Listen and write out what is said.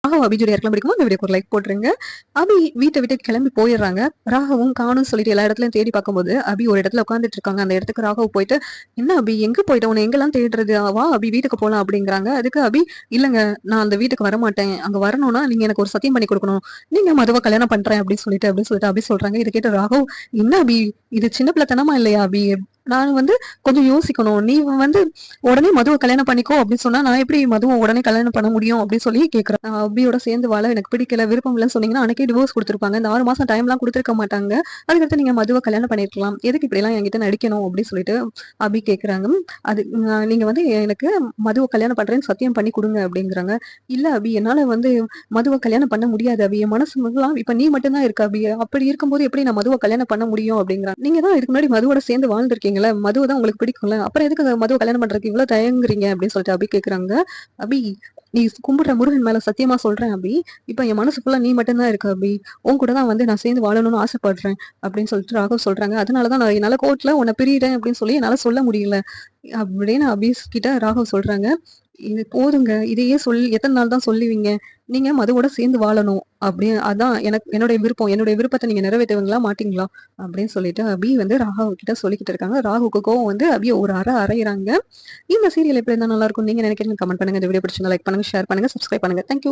அபி ஜோடி யாருக்கெல்லாம் பிடிக்குமோ அந்த வீடியோக்கு ஒரு லைக் போட்டுருங்க. அபி வீட்டை விட்டு கிளம்பி போயிடுறாங்க. ராகவும் காணும்னு சொல்லிட்டு எல்லா இடத்துலயும் தேடி பார்க்கும்போது அபி ஒரு இடத்துல உட்காந்துட்டு இருக்காங்க. அந்த இடத்துக்கு ராகவ் போயிட்டு, என்ன அபி எங்க போயிட்ட, உன்னை எங்கெல்லாம் தேடுறது, வா அபி வீட்டுக்கு போலாம் அப்படிங்கிறாங்க. அதுக்கு அபி, இல்லங்க நான் அந்த வீட்டுக்கு வரமாட்டேன், அங்க வரணும்னா நீங்க எனக்கு ஒரு சத்தியம் பண்ணி கொடுக்கணும், நீங்க மதுவை கல்யாணம் பண்றேன் அப்படின்னு சொல்லிட்டு அபி சொல்றாங்க. இதை கேட்டு ராகவ், என்ன அபி இது சின்ன பிள்ளைத்தனமா இல்லையா அபி, நான் கொஞ்சம் யோசிக்கணும், நீ உடனே மதுவை கல்யாணம் பண்ணிக்கோ அப்படின்னு சொன்னா நான் எப்படி மதுவை உடனே கல்யாணம் பண்ண முடியும் அப்படின்னு சொல்லி கேட்கிறேன். அபியோட சேர்ந்து வாழ எனக்கு பிடிக்கல, விருப்பம் இல்லைன்னு சொன்னீங்கன்னா அன்னைக்கே டிவோர்ஸ் கொடுத்துருப்பாங்க, இந்த 6 மாசம் டைம் எல்லாம் கொடுத்துருக்க மாட்டாங்க, அதுக்கடுத்து நீங்க மதுவை கல்யாணம் பண்ணிருக்கலாம், எதுக்கு இப்படி எல்லாம் என்கிட்ட நடிக்கணும் அப்படின்னு சொல்லிட்டு அபி கேக்குறாங்க. அது நீங்க எனக்கு மதுவை கல்யாணம் பண்றேன்னு சத்தியம் பண்ணி கொடுங்க அப்படிங்கிறாங்க. இல்ல அபி, என்னால மதுவை கல்யாணம் பண்ண முடியாது அபி, என் மனசு இப்ப நீ மட்டும்தான் இருக்க அபி, அப்படி இருக்கும்போது எப்படி நான் மதுவை கல்யாணம் பண்ண முடியும் அப்படிங்கிறாங்க. நீங்க தான் இதுக்கு முன்னாடி மதுவோட சேர்ந்து வாழ்ந்துருக்கீங்களா, மதுவை தான் உங்களுக்கு பிடிக்கும்ல, அப்புறம் எதுக்கு மதுவை கல்யாணம் பண்றதுக்கு இவ்வளவு தயங்குறீங்க அப்படின்னு சொல்லிட்டு அபி கேக்குறாங்க. அபி, நீ கும்பிடுற முருகன் மேல சத்தியமா சொல்றேன் அபி, இப்ப என் மனசுக்குள்ள நீ மட்டும்தான் இருக்க அபி, உன் கூட தான் நான் சேர்ந்து வாழணும்னு ஆசைப்படுறேன் அப்படின்னு சொல்லிட்டு ராகவ் சொல்றாங்க. அதனாலதான் நான் என்னால கோர்ட்ல உன்னை பிரியிறேன் அப்படின்னு சொல்லி என்னால சொல்ல முடியல அப்படின்னு அபீஸ் கிட்ட ராகவ் சொல்றாங்க. இது போதுங்க, இதையே எத்தனை நாள் தான் சொல்லுவீங்க, நீங்க மதுவோட சேர்ந்து வாழணும் அப்படின்னு, அதான் எனக்கு என்னுடைய விருப்பம், என்னுடைய விருப்பத்தை நீங்க நிறைவேற்றுவீங்களா மாட்டீங்களா அப்படின்னு சொல்லிட்டு அபி ராகவ் கிட்ட சொல்லிக்கிட்டு இருக்காங்க. ராகுக்கு கோவம் அபிய ஒரு அறையிறாங்க. இந்த சீரியல் எப்படி இருந்தா நல்லா இருக்கும் நீங்க நினைக்கிறீங்க கமெண்ட் பண்ணுங்க. இந்த வீடியோ பிடிச்சிருந்தா லைக் பண்ணுங்க, ஷேர் பண்ணுங்க, சப்ஸ்கிரைப் பண்ணுங்க. தேங்க்யூ.